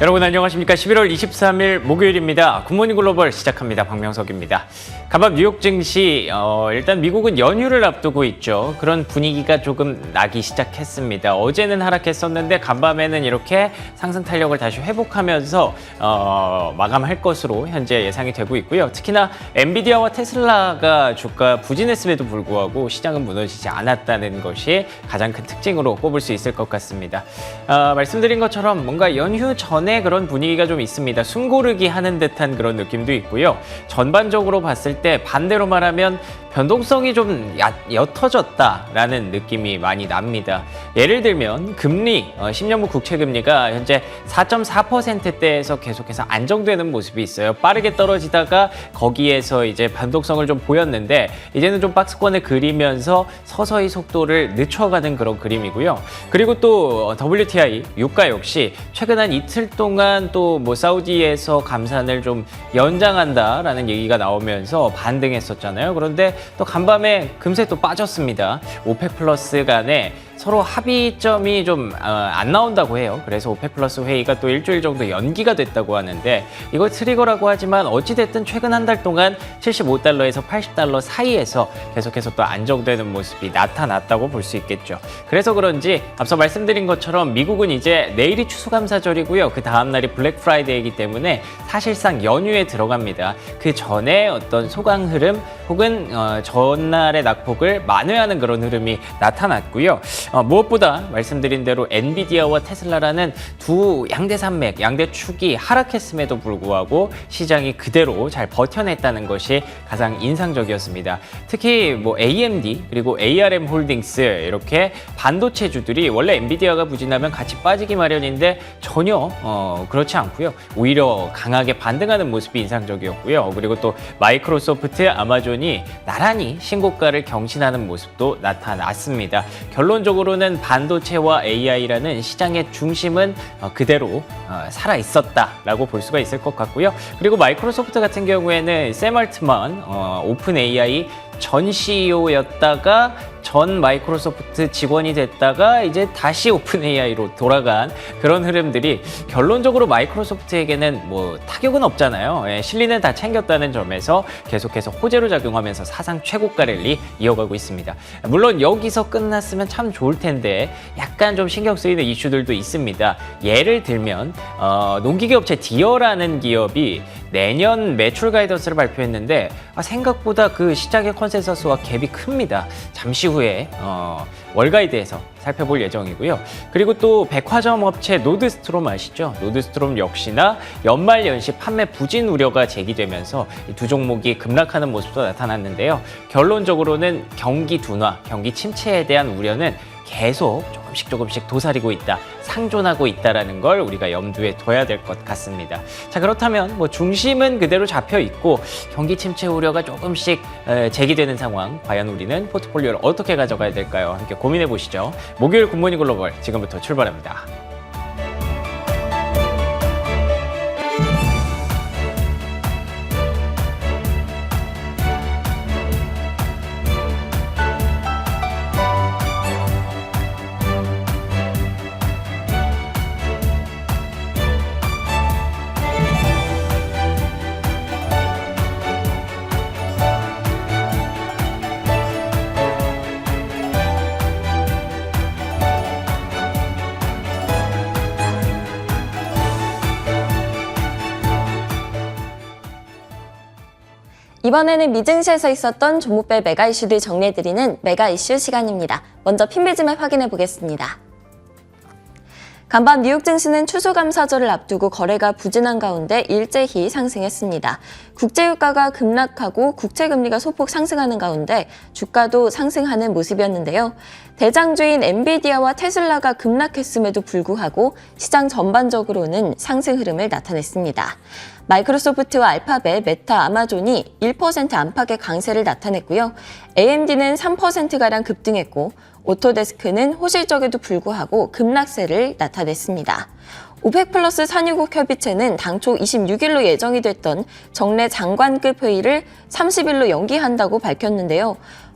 여러분 안녕하십니까? 11월 23일 목요일입니다. 굿모닝 글로벌 시작합니다. 박명석입니다. 간밤 뉴욕 증시 일단 미국은 연휴를 앞두고 있죠. 그런 분위기가 조금 나기 시작했습니다. 어제는 하락했었는데 간밤에는 이렇게 상승 탄력을 다시 회복하면서 마감할 것으로 현재 예상이 되고 있고요. 특히나 엔비디아와 테슬라가 주가 부진했음에도 불구하고 시장은 무너지지 않았다는 것이 가장 큰 특징으로 꼽을 수 있을 것 같습니다. 말씀드린 것처럼 뭔가 연휴 전에 그런 분위기가 좀 있습니다. 숨고르기 하는 듯한 그런 느낌도 있고요. 전반적으로 봤을 때 반대로 말하면 변동성이 좀 옅어졌다라는 느낌이 많이 납니다. 예를 들면 금리, 10년물 국채금리가 현재 4.4%대에서 계속해서 안정되는 모습이 있어요. 빠르게 떨어지다가 거기에서 이제 변동성을 좀 보였는데 이제는 좀 박스권을 그리면서 서서히 속도를 늦춰가는 그런 그림이고요. 그리고 또 WTI, 유가 역시 최근 한 이틀 동안 또 뭐 사우디에서 감산을 좀 연장한다라는 얘기가 나오면서 반등했었잖아요. 그런데 또 간밤에 금세 또 빠졌습니다. 오펙 플러스 간에 서로 합의점이 좀 안 나온다고 해요. 그래서 오펙 플러스 회의가 또 일주일 정도 연기가 됐다고 하는데 이걸 트리거라고 하지만 어찌됐든 최근 한 달 동안 75달러에서 80달러 사이에서 계속해서 또 안정되는 모습이 나타났다고 볼 수 있겠죠. 그래서 그런지 앞서 말씀드린 것처럼 미국은 이제 내일이 추수감사절이고요. 그 다음 날이 블랙 프라이데이이기 때문에 사실상 연휴에 들어갑니다. 그 전에 어떤 소강 흐름 혹은 전날의 낙폭을 만회하는 그런 흐름이 나타났고요. 무엇보다 말씀드린 대로 엔비디아와 테슬라라는 두 양대 산맥, 양대 축이 하락했음에도 불구하고 시장이 그대로 잘 버텨냈다는 것이 가장 인상적이었습니다. 특히 뭐 AMD 그리고 ARM 홀딩스 이렇게 반도체주들이 원래 엔비디아가 부진하면 같이 빠지기 마련인데 전혀 그렇지 않고요. 오히려 강하게 반등하는 모습이 인상적이었고요. 그리고 또 마이크로소프트, 아마존이 나란히 신고가를 경신하는 모습도 나타났습니다. 결론적으로는 반도체와 AI라는 시장의 중심은 그대로 살아 있었다라고 볼 수가 있을 것 같고요. 그리고 마이크로소프트 같은 경우에는 샘 알트만 오픈 AI 전 CEO였다가 전 마이크로소프트 직원이 됐다가 이제 다시 오픈 AI로 돌아간 그런 흐름들이 결론적으로 마이크로소프트에게는 뭐 타격은 없잖아요. 실리는 다 챙겼다는 점에서 계속해서 호재로 작용하면서 사상 최고가 랠리 이어가고 있습니다. 물론 여기서 끝났으면 참 좋을 텐데 약간 좀 신경 쓰이는 이슈들도 있습니다. 예를 들면 농기계업체 디어라는 기업이 내년 매출 가이던스를 발표했는데 생각보다 그 시장의 컨센서스와 갭이 큽니다. 잠시 후에 월가이드에서 살펴볼 예정이고요. 그리고 또 백화점 업체 노드스트롬 아시죠? 노드스트롬 역시나 연말 연시 판매 부진 우려가 제기되면서 이 두 종목이 급락하는 모습도 나타났는데요. 결론적으로는 경기 둔화, 경기 침체에 대한 우려는 계속 조금씩 도사리고 있다, 상존하고 있다라는 걸 우리가 염두에 둬야 될 것 같습니다. 자, 그렇다면 뭐 중심은 그대로 잡혀 있고 경기 침체 우려가 조금씩 제기되는 상황, 과연 우리는 포트폴리오를 어떻게 가져가야 될까요? 함께 고민해 보시죠. 목요일 굿모닝 글로벌 지금부터 출발합니다. 이번에는 미증시에서 있었던 종목별 메가 이슈들 정리해드리는 메가 이슈 시간입니다. 먼저 핀비즈맵 확인해 보겠습니다. 간밤 뉴욕 증시는 추수감사절을 앞두고 거래가 부진한 가운데 일제히 상승했습니다. 국제유가가 급락하고 국채금리가 소폭 상승하는 가운데 주가도 상승하는 모습이었는데요. 대장주인 엔비디아와 테슬라가 급락했음에도 불구하고 시장 전반적으로는 상승 흐름을 나타냈습니다. 마이크로소프트와 알파벳, 메타, 아마존이 1% 안팎의 강세를 나타냈고요. AMD는 3%가량 급등했고 오토데스크는 호실적에도 불구하고 급락세를 나타냈습니다. 오펙 플러스 산유국 협의체는 당초 26일로 예정이 됐던 정례 장관급 회의를 30일로 연기한다고 밝혔는데요.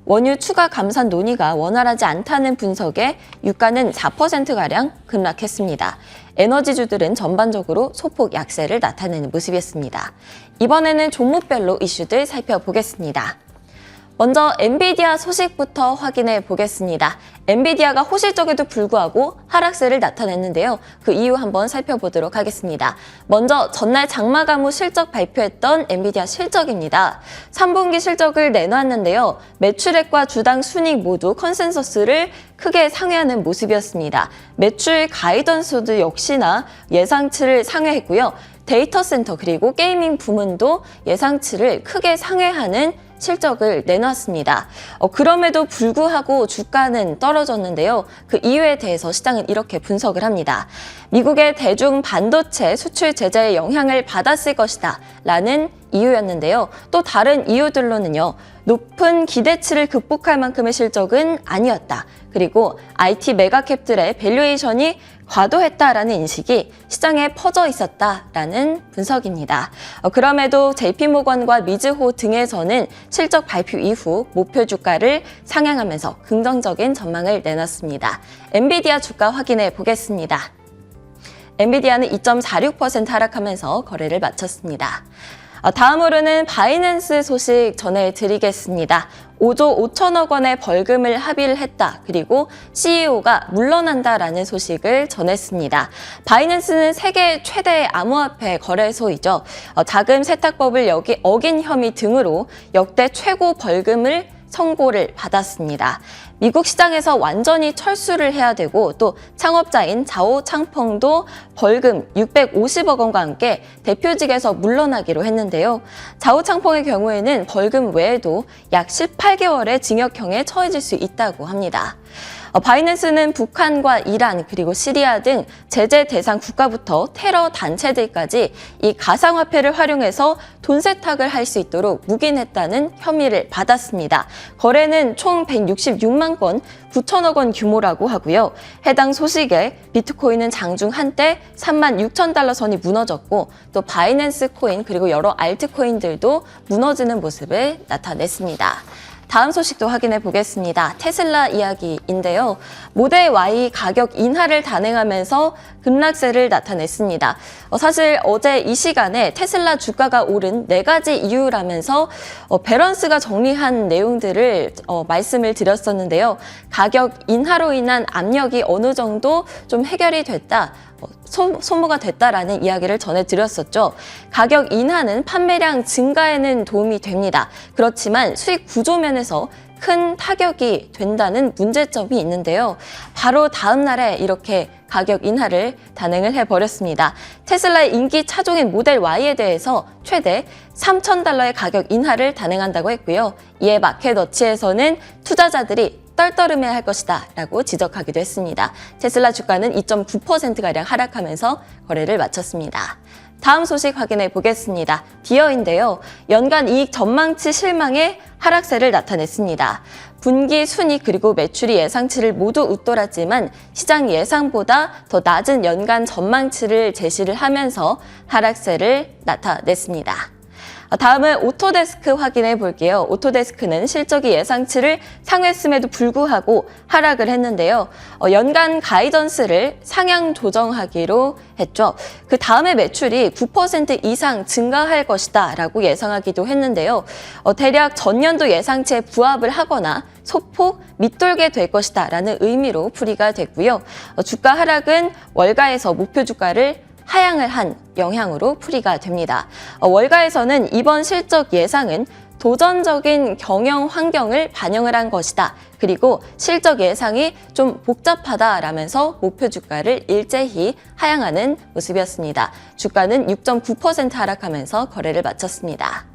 원유 추가 감산 논의가 원활하지 않다는 분석에 유가는 4%가량 급락했습니다. 에너지주들은 전반적으로 소폭 약세를 나타내는 모습이었습니다. 이번에는 종목별로 이슈들 살펴보겠습니다. 먼저 엔비디아 소식부터 확인해 보겠습니다. 엔비디아가 호실적에도 불구하고 하락세를 나타냈는데요. 그 이유 한번 살펴보도록 하겠습니다. 먼저 전날 장마감 후 실적 발표했던 엔비디아 실적입니다. 3분기 실적을 내놨는데요. 매출액과 주당 순이익 모두 컨센서스를 크게 상회하는 모습이었습니다. 매출 가이던스도 역시나 예상치를 상회했고요. 데이터 센터 그리고 게이밍 부문도 예상치를 크게 상회하는 실적을 내놨습니다. 그럼에도 불구하고 주가는 떨어졌는데요. 그 이유에 대해서 시장은 이렇게 분석을 합니다. 미국의 대중 반도체 수출 제재의 영향을 받았을 것이다 라는 이유였는데요. 또 다른 이유들로는요. 높은 기대치를 극복할 만큼의 실적은 아니었다. 그리고 IT 메가캡들의 밸류에이션이 과도했다라는 인식이 시장에 퍼져 있었다라는 분석입니다. 그럼에도 JP모건과 미즈호 등에서는 실적 발표 이후 목표 주가를 상향하면서 긍정적인 전망을 내놨습니다. 엔비디아 주가 확인해 보겠습니다. 엔비디아는 2.46% 하락하면서 거래를 마쳤습니다. 다음으로는 바이낸스 소식 전해드리겠습니다. 5조 5천억 원의 벌금을 합의를 했다. 그리고 CEO가 물러난다라는 소식을 전했습니다. 바이낸스는 세계 최대 암호화폐 거래소이죠. 자금 세탁법을 어긴 혐의 등으로 역대 최고 벌금을 선고를 받았습니다. 미국 시장에서 완전히 철수를 해야 되고 또 창업자인 자오 창펑도 벌금 650억 원과 함께 대표직에서 물러나기로 했는데요. 자오 창펑의 경우에는 벌금 외에도 약 18개월의 징역형에 처해질 수 있다고 합니다. 바이낸스는 북한과 이란 그리고 시리아 등 제재 대상 국가부터 테러 단체들까지 이 가상화폐를 활용해서 돈 세탁을 할 수 있도록 묵인했다는 혐의를 받았습니다. 거래는 총 166만 건 9천억 원 규모라고 하고요. 해당 소식에 비트코인은 장중 한때 3만 6천 달러 선이 무너졌고 또 바이낸스 코인 그리고 여러 알트코인들도 무너지는 모습을 나타냈습니다. 다음 소식도 확인해 보겠습니다. 테슬라 이야기인데요. 모델 Y 가격 인하를 단행하면서 급락세를 나타냈습니다. 사실 어제 이 시간에 테슬라 주가가 오른 4가지 이유라면서 밸런스가 정리한 내용들을 말씀을 드렸었는데요. 가격 인하로 인한 압력이 어느 정도 좀 해결이 됐다. 소모가 됐다라는 이야기를 전해드렸었죠. 가격 인하는 판매량 증가에는 도움이 됩니다. 그렇지만 수익 구조 면에서 큰 타격이 된다는 문제점이 있는데요. 바로 다음 날에 이렇게 가격 인하를 단행을 해버렸습니다. 테슬라의 인기 차종인 모델 Y에 대해서 최대 3,000달러의 가격 인하를 단행한다고 했고요. 이에 마켓워치에서는 투자자들이 떨떠름해야 할 것이다 라고 지적하기도 했습니다. 테슬라 주가는 2.9%가량 하락하면서 거래를 마쳤습니다. 다음 소식 확인해 보겠습니다. 디어인데요. 연간 이익 전망치 실망에 하락세를 나타냈습니다. 분기 순이익 그리고 매출이 예상치를 모두 웃돌았지만 시장 예상보다 더 낮은 연간 전망치를 제시를 하면서 하락세를 나타냈습니다. 다음은 오토데스크 확인해 볼게요. 오토데스크는 실적이 예상치를 상회했음에도 불구하고 하락을 했는데요. 연간 가이던스를 상향 조정하기로 했죠. 그 다음에 매출이 9% 이상 증가할 것이다 라고 예상하기도 했는데요. 대략 전년도 예상치에 부합을 하거나 소폭 밑돌게 될 것이다 라는 의미로 풀이가 됐고요. 주가 하락은 월가에서 목표 주가를 하향을 한 영향으로 풀이가 됩니다. 월가에서는 이번 실적 예상은 도전적인 경영 환경을 반영을 한 것이다. 그리고 실적 예상이 좀 복잡하다라면서 목표 주가를 일제히 하향하는 모습이었습니다. 주가는 6.9% 하락하면서 거래를 마쳤습니다.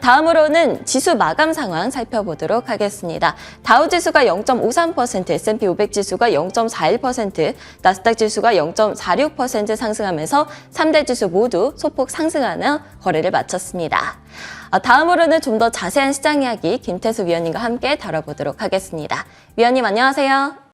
다음으로는 지수 마감 상황 살펴보도록 하겠습니다. 다우지수가 0.53%, S&P 500 지수가 0.41%, 나스닥 지수가 0.46% 상승하면서 3대 지수 모두 소폭 상승하며 거래를 마쳤습니다. 다음으로는 좀 더 자세한 시장 이야기 김태수 위원님과 함께 다뤄보도록 하겠습니다. 위원님 안녕하세요.